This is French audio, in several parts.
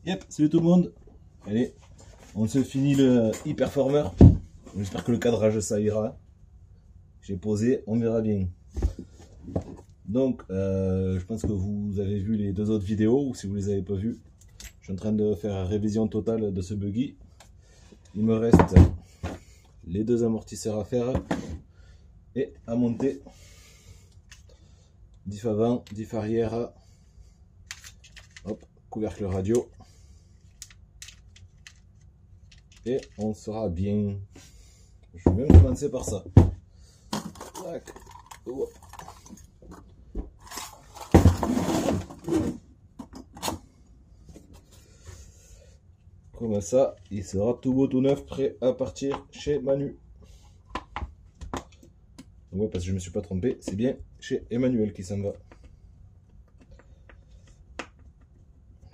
Yep, salut tout le monde. Allez, on se finit le e-performer. J'espère que le cadrage ça ira. J'ai posé, on verra bien. Donc, je pense que vous avez vu les deux autres vidéos, ou si vous les avez pas vues, je suis en train de faire une révision totale de ce buggy. Il me reste les deux amortisseurs à faire et à monter. Diff avant, diff arrière. Hop, couvercle radio. Et on sera bien. Je vais même commencer par ça. Tac. Hop. Comme ça, il sera tout beau, tout neuf, prêt à partir chez Manu. Ouais, parce que je me suis pas trompé, c'est bien chez Emmanuel qui s'en va.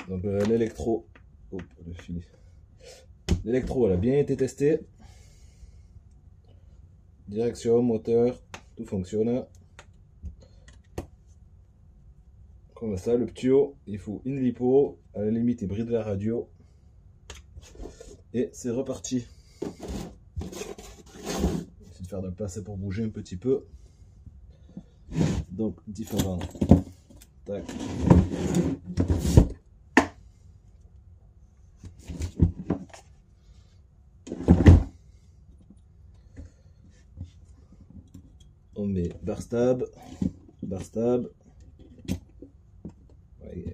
Donc l'électro, le filet. L'électro, elle a bien été testée. Direction, moteur, tout fonctionne. Comme ça, le tuyau, il faut une lipo, à la limite, il bride la radio. Et c'est reparti. Essayer de faire de la place pour bouger un petit peu. Donc, diff avant. Tac. On met bar stab. Ouais,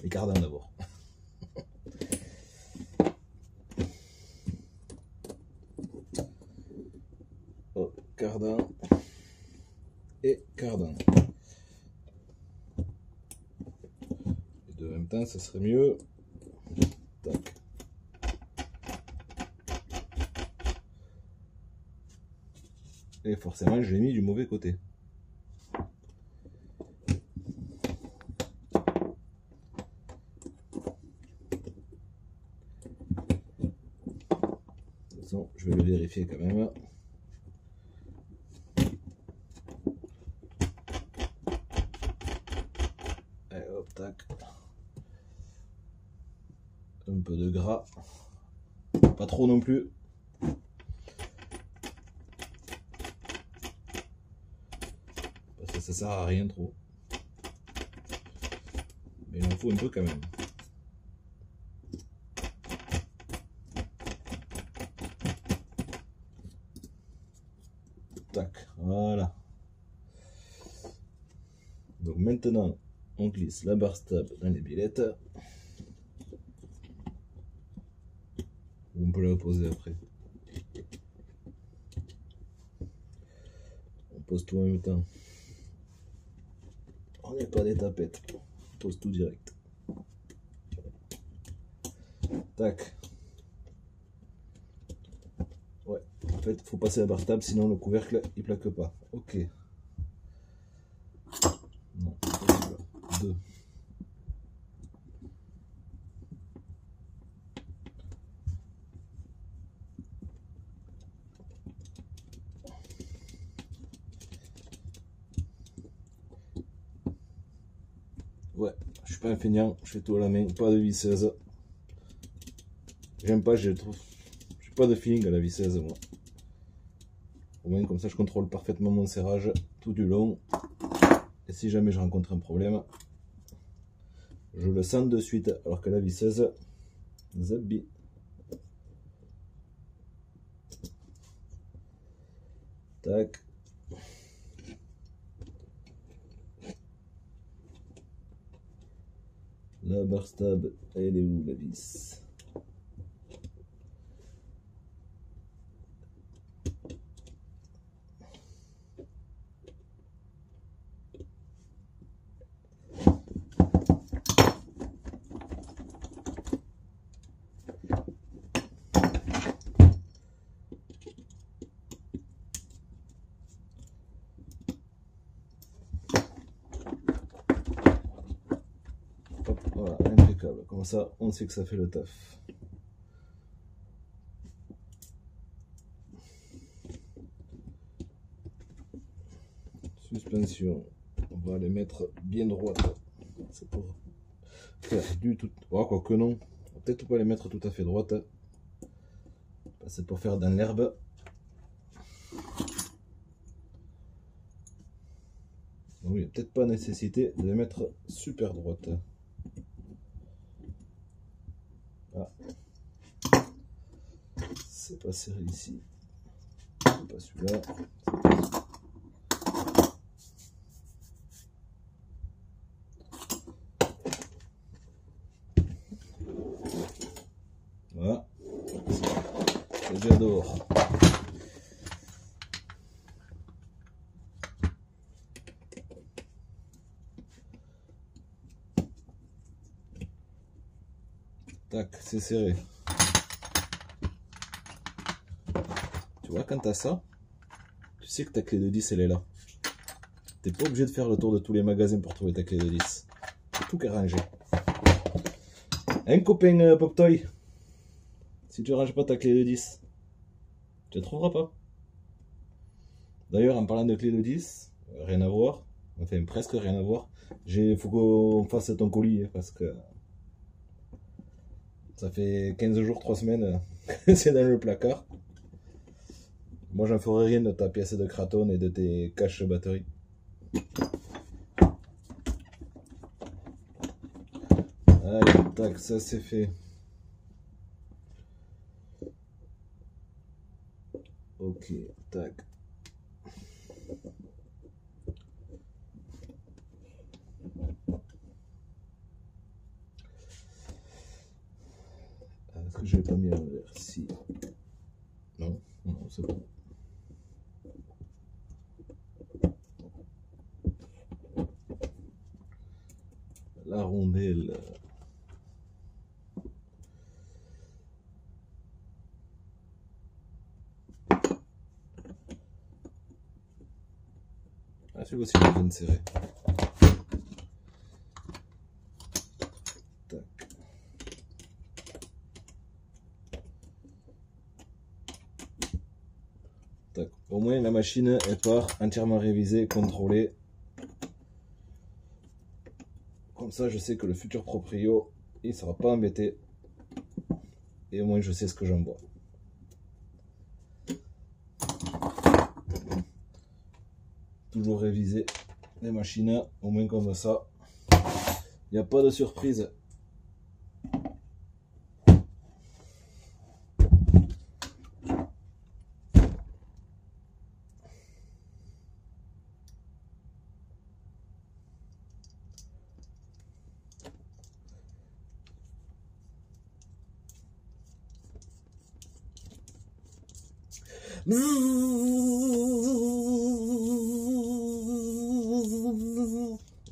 les cardans d'abord. Oh, cardan et cardan. Les deux en même temps, ça serait mieux. Tac. Et forcément, je l'ai mis du mauvais côté. De toute façon, je vais le vérifier quand même. Allez, hop, tac. Un peu de gras. Pas trop non plus. Parce que ça sert à rien trop. Mais il en faut un peu quand même. Tac, voilà. Donc maintenant, on glisse la barre stab dans les billettes. On peut la poser après. On pose tout en même temps. On n'est pas des tapettes. On pose tout direct. Tac. Ouais, en fait, il faut passer la barre stab, sinon le couvercle il plaque pas. Ok. Non, deux. Ouais, je suis pas un feignant, je fais tout à la main, pas de visseuse. J'aime pas, je trouve. J'ai pas de feeling à la visseuse, moi. Au moins, comme ça, je contrôle parfaitement mon serrage tout du long. Et si jamais je rencontre un problème, je le sens de suite. Alors que la visseuse, zabi. Tac. La barre stab, elle est où la vis? Hop, voilà, impeccable. Comme ça, on sait que ça fait le taf. Suspension, on va les mettre bien droites. C'est pour faire du tout. Oh, quoique non. Peut-être pas les mettre tout à fait droites. C'est pour faire dans l'herbe. Oui, il n'y a peut-être pas nécessité de les mettre super droites. Ah. C'est pas serré ici. C'est pas celui-là. Voilà. C'est déjà dehors. Tac, c'est serré. Tu vois, quand tu as ça, tu sais que ta clé de 10 elle est là. T'es pas obligé de faire le tour de tous les magasins pour trouver ta clé de 10. C'est tout qui est rangé. Un copain Pop Toy, si tu ranges pas ta clé de 10, tu ne trouveras pas. D'ailleurs, en parlant de clé de 10, rien à voir, enfin presque rien à voir, il faut qu'on fasse ton colis parce que ça fait 15 jours, 3 semaines que c'est dans le placard. Moi, j'en ferai rien de ta pièce de Kraton et de tes caches batteries. Allez, tac, ça c'est fait. Ok, tac. Est-ce que je l'ai pas mis à l'envers? Si. Non, non, c'est bon. La rondelle. Ah, celui-là aussi, j'ai besoin de serrer. Tac. Tac. Au moins, la machine, elle part entièrement révisée, contrôlée. Comme ça, je sais que le futur proprio, il ne sera pas embêté. Et au moins, je sais ce que j'envoie. Toujours réviser les machines, au moins comme ça. Il n'y a pas de surprise.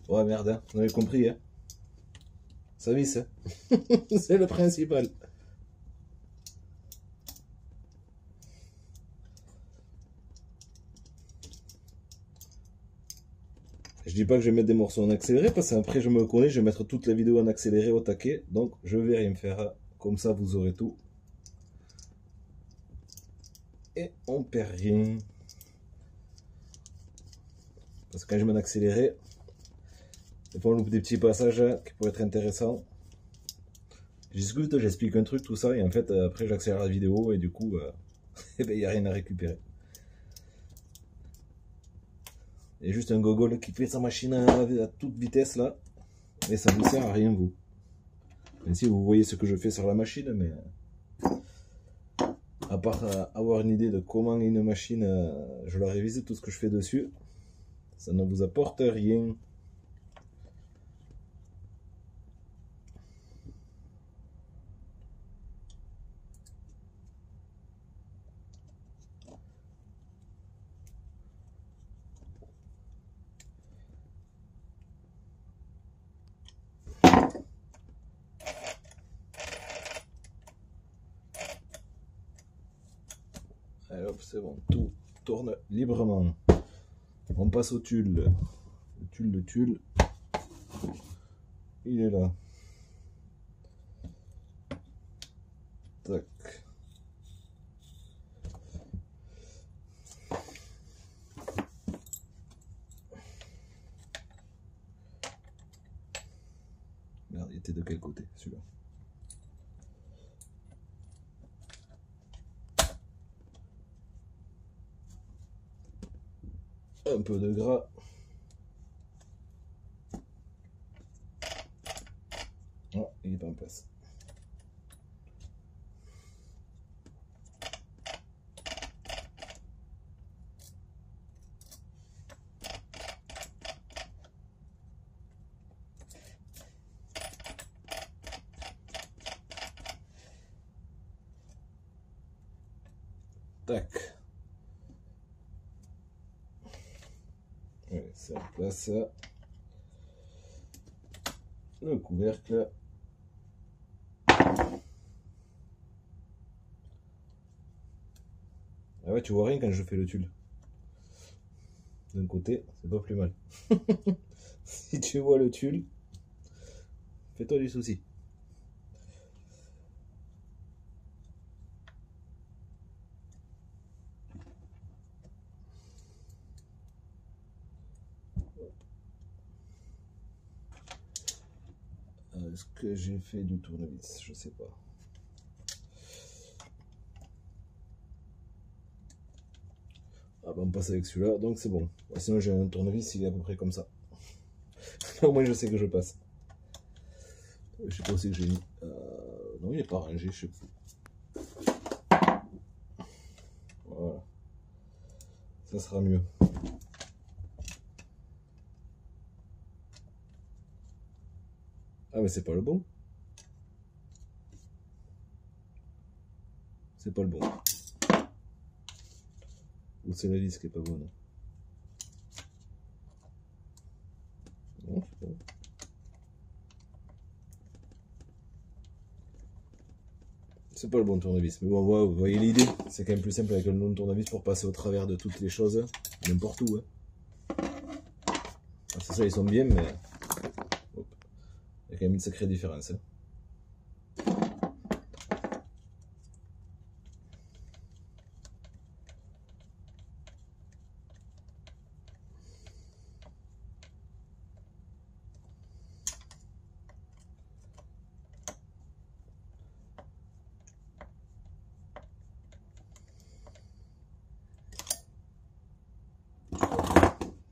Ouais, merde, hein. Vous avez compris, hein. Ça visse, hein. C'est le principal. Je dis pas que je vais mettre des morceaux en accéléré, parce qu'après je me connais, je vais mettre toute la vidéo en accéléré au taquet, donc je vais rien faire. Comme ça, vous aurez tout. Et on perd rien. Parce que quand je mets en accéléré, des fois on loupe des petits passages qui pourraient être intéressants. Je discute, j'explique un truc, tout ça, et en fait, après j'accélère la vidéo, et du coup, il n'y a rien à récupérer. Il y a juste un gogol qui fait sa machine à toute vitesse là, et ça ne vous sert à rien, vous. Même si vous voyez ce que je fais sur la machine, mais à part avoir une idée de comment une machine, je la révise, tout ce que je fais dessus, ça ne vous apporte rien. Allez hop, c'est bon, tout tourne librement. On passe au tulle. Le tulle, il est là. Tac. Merde, il était c'est de quel côté celui-là? Un peu de gras. Oh, il n'est pas en place. Tac. Allez, c'est en place. Le couvercle. Ah ouais, tu vois rien quand je fais le tulle. D'un côté, c'est pas plus mal. Si tu vois le tulle, fais-toi du souci. Est-ce que j'ai fait du tournevis? Je sais pas. Ah bah on passe avec celui-là, donc c'est bon. Sinon j'ai un tournevis, il est à peu près comme ça. Au moins je sais que je passe. Je sais pas où c'est que j'ai mis. Non, il n'est pas rangé, je sais pas. Voilà. Ça sera mieux. Ah mais c'est pas le bon. C'est pas le bon. Ou c'est la vis qui est pas bonne. Non, c'est bon. C'est pas le bon tournevis. Mais bon, vous voyez l'idée. C'est quand même plus simple avec le long tournevis pour passer au travers de toutes les choses. N'importe où. Hein. C'est ça, ils sont bien, mais... Hop. Il y a quand même une sacrée différence. Hein.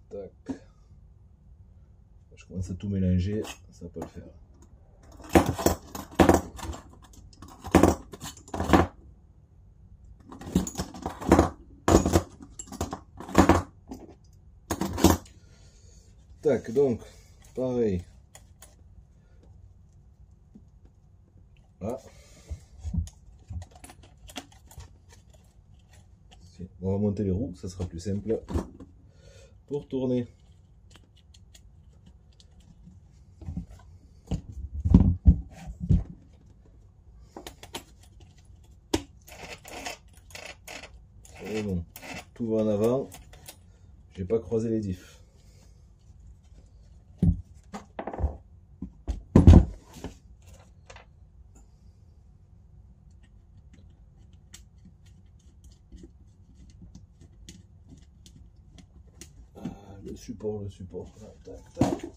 Tac. Je commence à tout mélanger, ça va pas le faire. Tac, donc, pareil. Là. On va monter les roues, ça sera plus simple pour tourner. Et bon, tout va en avant. J'ai pas croisé les diffs. Le support. Là, tac, tac.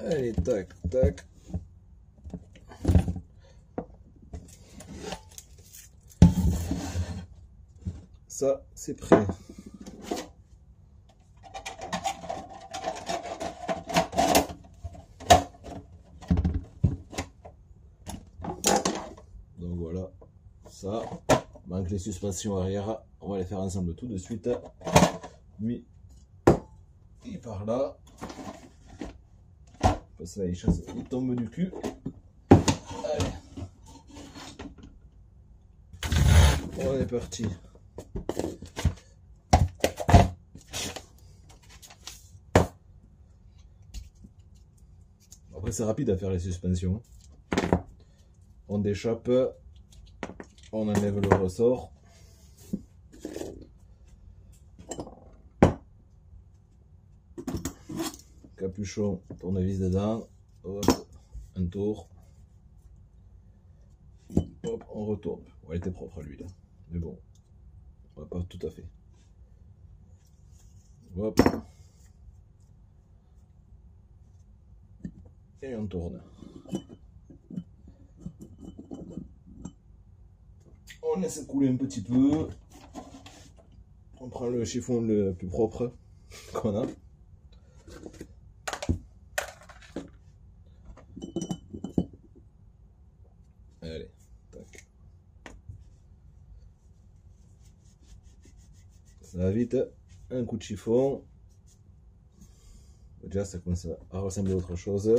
Allez, tac, tac. Ça, c'est prêt. Donc voilà, ça. Manque les suspensions arrière. On va les faire ensemble tout de suite. Lui, il part là. Parce que là, il tombe du cul. Allez. On est parti. Après c'est rapide à faire les suspensions. On déchappe, on enlève le ressort. Capuchon, tournevis dedans. Hop, un tour. Hop, on retourne. Bon, elle était propre lui là. Mais bon, on va pas tout à fait. Hop. Et on tourne. On laisse couler un petit peu. On prend le chiffon le plus propre qu'on a. Allez, tac. Ça va vite. Un coup de chiffon. Déjà, ça commence à ressembler à autre chose.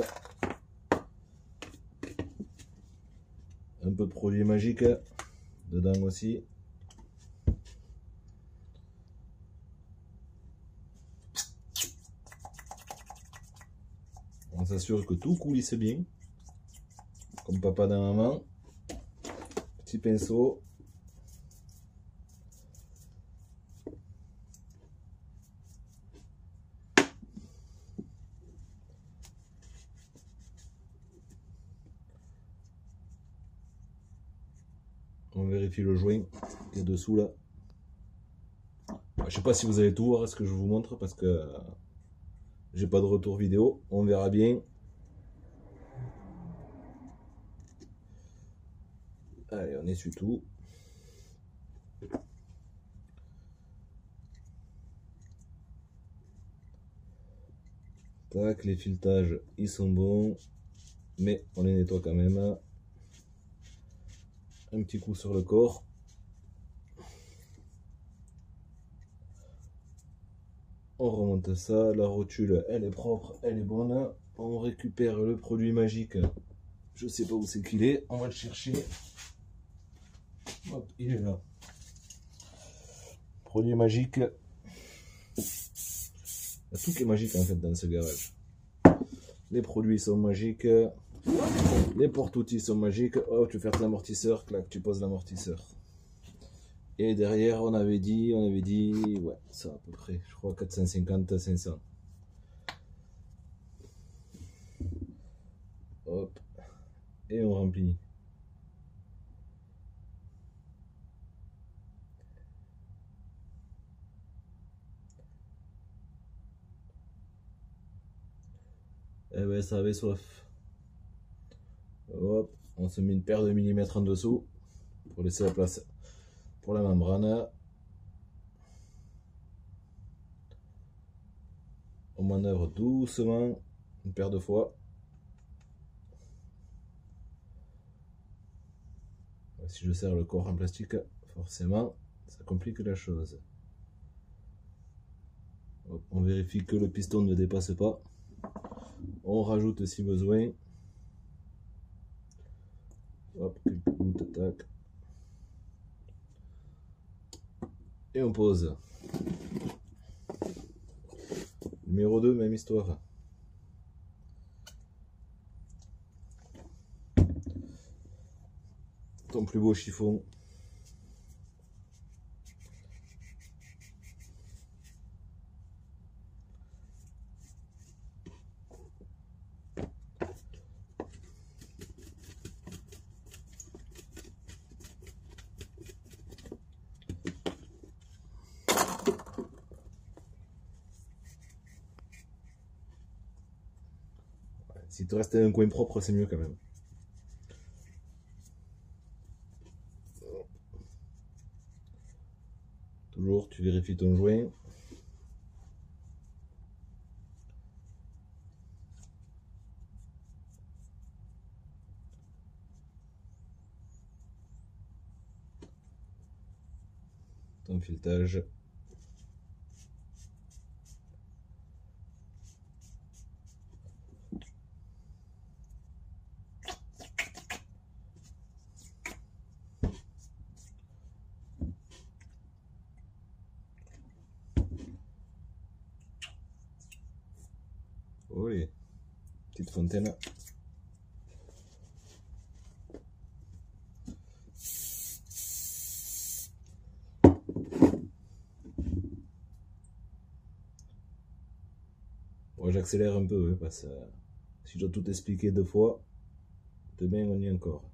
Un peu de produit magique dedans aussi. On s'assure que tout coulisse bien. Comme papa dans maman. Petit pinceau. On vérifie le joint qui est dessous là. Je sais pas si vous allez tout voir ce que je vous montre parce que j'ai pas de retour vidéo. On verra bien. Allez, on essuie tout. Tac, les filetages ils sont bons, mais on les nettoie quand même. Un petit coup sur le corps. On remonte ça, la rotule elle est propre, elle est bonne. On récupère le produit magique. Je sais pas où c'est qu'il est, on va le chercher. Hop, il est là. Produit magique. Il y a tout qui est magique en fait dans ce garage. Les produits sont magiques. Les porte-outils sont magiques. Oh, tu fermes l'amortisseur, clac, tu poses l'amortisseur. Et derrière, on avait dit, ouais, ça à peu près, je crois 450, 500. Hop, et on remplit. Eh ben, ça avait soif. Hop, on se met une paire de millimètres en dessous pour laisser la place pour la membrane. On manœuvre doucement, une paire de fois. Si je serre le corps en plastique, forcément, ça complique la chose. Hop, on vérifie que le piston ne dépasse pas. On rajoute si besoin. Hop, quelques gouttes, tac. Et on pose. Numéro 2, même histoire. Ton plus beau chiffon. Si te reste un coin propre, c'est mieux quand même. Toujours, tu vérifies ton joint. Ton filetage. petite fontaine. Bon, j'accélère un peu, parce que si je dois tout expliquer 2 fois, demain on y est encore.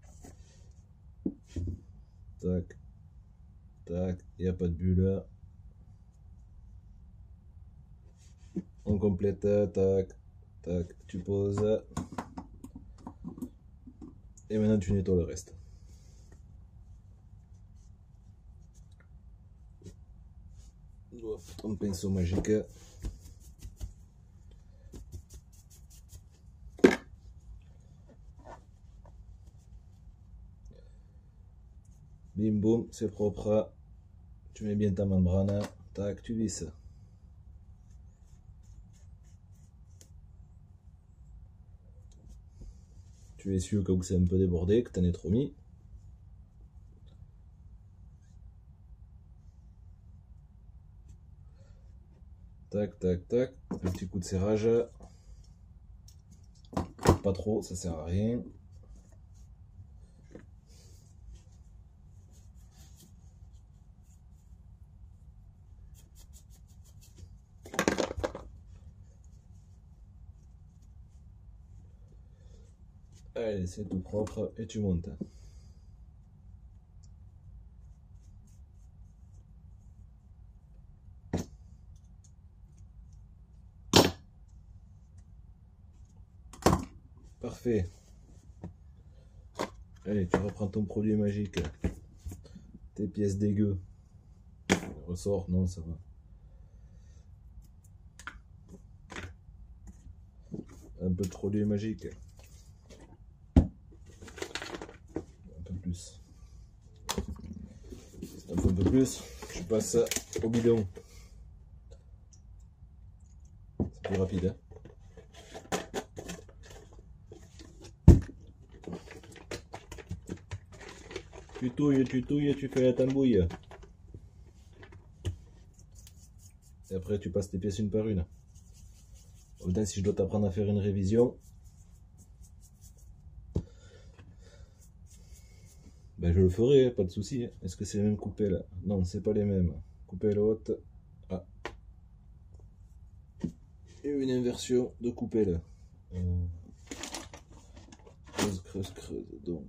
Tac, tac, il n'y a pas de bulle. On complète, tac, tac, tu poses. Et maintenant tu nettoies le reste. Ton pinceau magique. Bim boum, c'est propre. Tu mets bien ta membrane. Tac, tu visses. Tu essuies au cas où c'est un peu débordé, que tu en aies trop mis. Tac, tac, tac. Un petit coup de serrage. Pas trop, ça sert à rien. Allez, c'est tout propre et tu montes. Parfait. Allez, tu reprends ton produit magique. Tes pièces dégueu. Ressort, non, ça va. Un peu de produit magique. Un peu plus. Un peu plus. Je passe au bidon. C'est plus rapide, hein. Tu touilles, tu fais la tambouille. Et après tu passes tes pièces une par une. Putain, si je dois t'apprendre à faire une révision, ben je le ferai, pas de souci. Est-ce que c'est les mêmes coupelles? Non, c'est pas les mêmes. Coupelle haute. Ah. Et une inversion de coupelle. Creuse, creuse, creuse. Donc.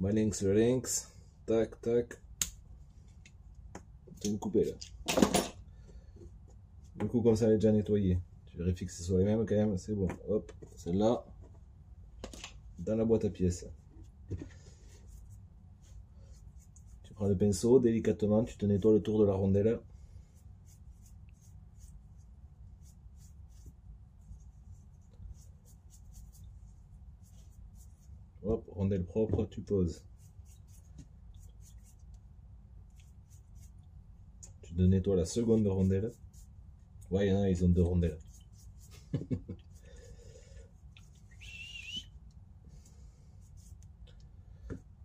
Ma lynx, le lynx. Tac, tac. C'est une coupelle. Du coup, comme ça, elle est déjà nettoyée. Tu vérifies que ce soit les mêmes quand même. C'est bon. Hop, celle-là. Dans la boîte à pièces. Tu prends le pinceau, délicatement, tu te nettoies le tour de la rondelle. Hop, rondelle propre, tu poses. Tu te nettoies la seconde rondelle. Ouais, il y en a, ils ont 2 rondelles.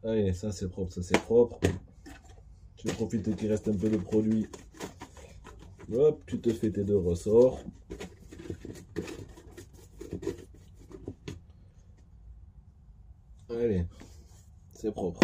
Allez, ça c'est propre, ça c'est propre. Tu profites qu'il reste un peu de produit. Hop, tu te fais tes 2 ressorts. Allez, c'est propre.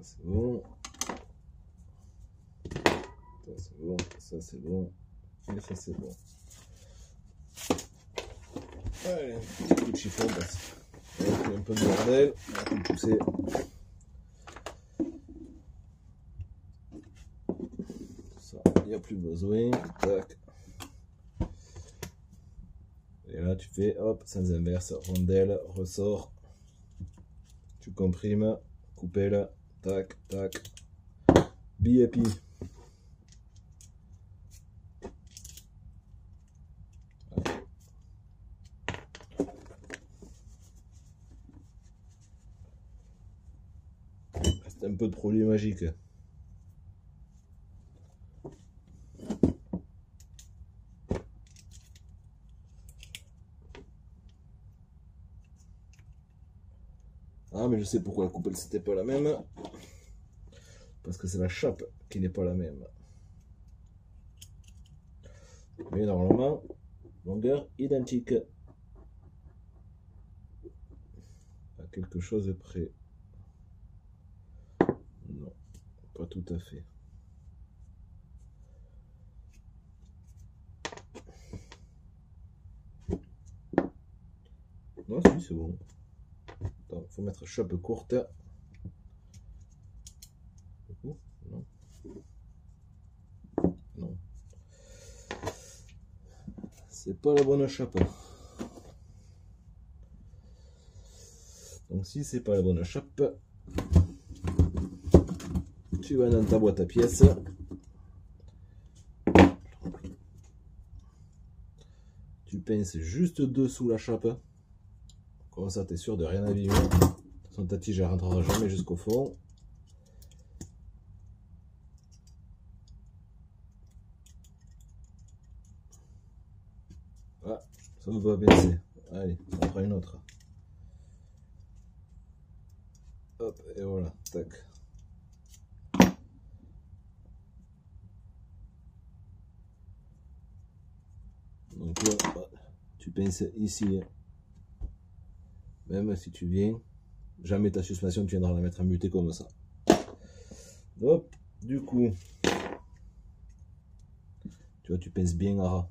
C'est bon. Ça c'est bon, ça c'est bon. Et ça c'est bon. Allez, petit coup de chiffon parce qu'il y a un peu de bordel. On va tout pousser. Ça, il n'y a plus besoin. Tac. Et là tu fais hop, sans inverse, rondelle, ressort. Tu comprimes, coupelle, tac, tac. BIP. mettre un peu de produit magique. Ah, mais je sais pourquoi la coupelle c'était pas la même. Parce que c'est la chape qui n'est pas la même. Mais normalement, longueur identique. À quelque chose près. Non, pas tout à fait. Non, si, c'est bon. Attends, faut mettre chape courte. Non. Non. C'est pas la bonne chape. Donc si c'est pas la bonne chape, tu vas dans ta boîte à pièces. Tu pinces juste dessous la chape. Comme ça, tu es sûr de rien abîmer. De toute façon, ta tige ne rentrera jamais jusqu'au fond. Ah, ça ne va pas pincer. Allez, on prend une autre. Hop, et voilà, tac. Donc là, tu pinces ici. Même si tu viens, jamais ta suspension, tu viendras la mettre en butée comme ça. Hop, du coup, tu vois, tu pinces bien à ras.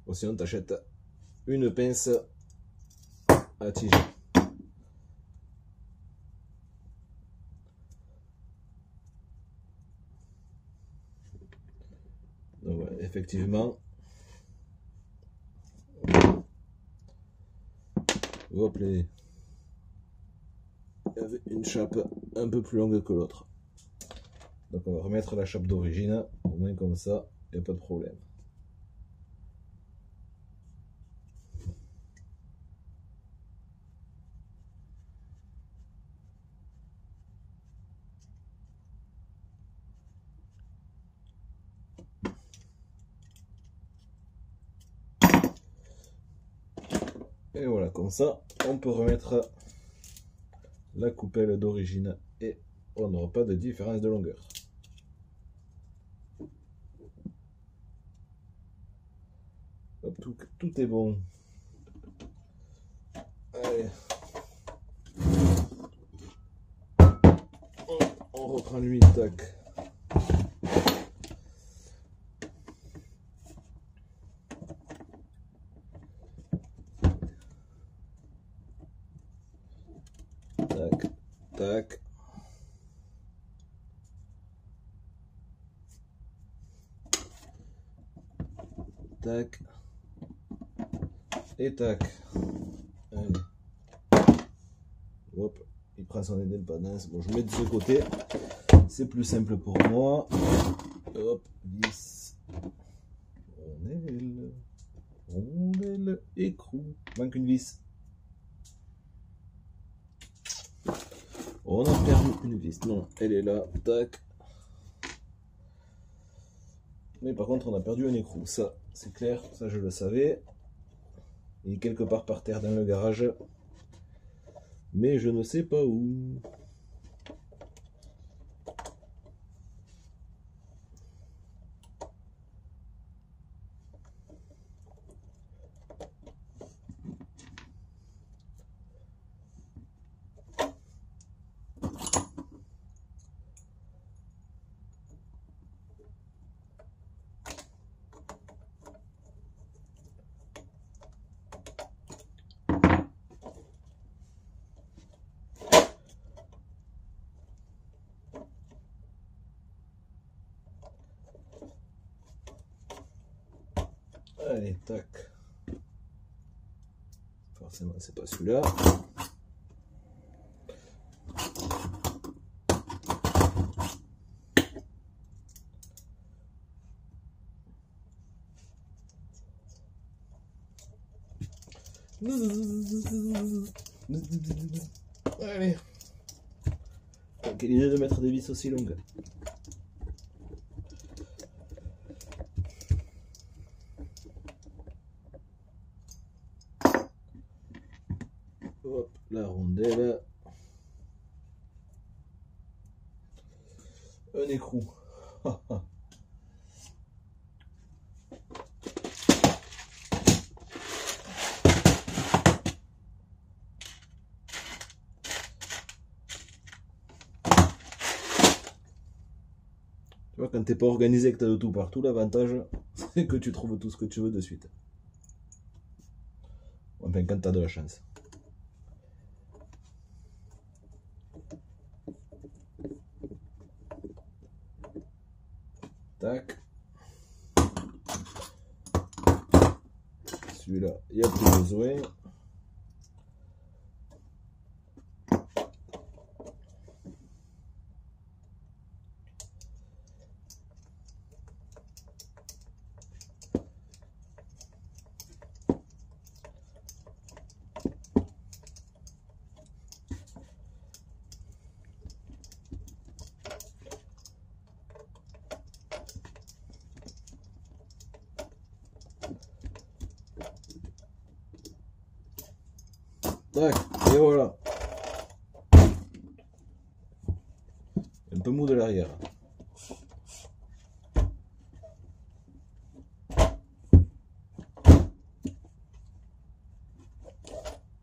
Ou sinon, tu achètes une pince à tige. Donc voilà, effectivement. Hop, il y avait une chape un peu plus longue que l'autre. Donc on va remettre la chape d'origine, au moins comme ça, il n'y a pas de problème. Et voilà, comme ça, on peut remettre la coupelle d'origine et on n'aura pas de différence de longueur. Hop, tout est bon. Allez. On reprend l'huile, tac. Tac, tac. Tac. Et tac. Allez. Hop, il prend son indépendance. Bon, je mets de ce côté. C'est plus simple pour moi. Hop, vis. Rondelle. Rondelle. Écrou. Manque une vis. On a perdu une vis. Non, elle est là. Tac. Mais par contre, on a perdu un écrou. Ça, c'est clair. Ça, je le savais. Il est quelque part par terre dans le garage. Mais je ne sais pas où. Allez, tac. Forcément, c'est pas celui-là. Allez. Quelle idée de mettre des vis aussi longues. Hop, la rondelle. Un écrou. Tu vois, quand t'es pas organisé et que t'as de tout partout, l'avantage, c'est que tu trouves tout ce que tu veux de suite. Enfin, quand t'as de la chance. Tac. Celui-là, il n'y a plus besoin. Tac, et voilà. Un peu mou de l'arrière.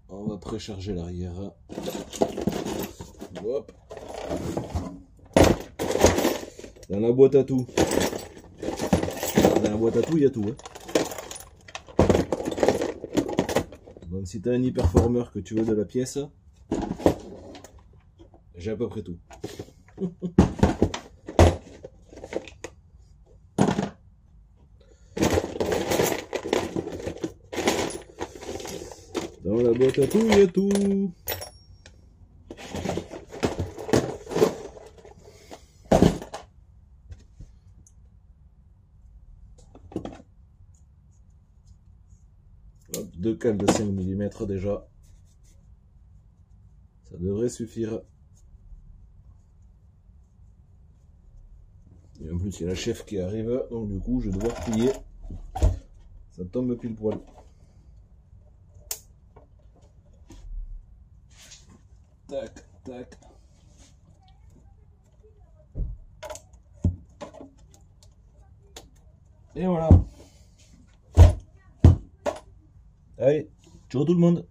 On va précharger l'arrière. Hop. Dans la boîte à tout. Dans la boîte à tout, il y a tout. Donc si tu as un e-performer que tu veux de la pièce, j'ai à peu près tout. Dans la boîte à tout, il y a tout. Hop, deux cales de 5 mm déjà. Ça devrait suffire. Et en plus, il y a la chef qui arrive, donc du coup, je vais devoir plier. Ça tombe pile poil. Tac, tac. Et voilà. Allez, ciao tout le monde.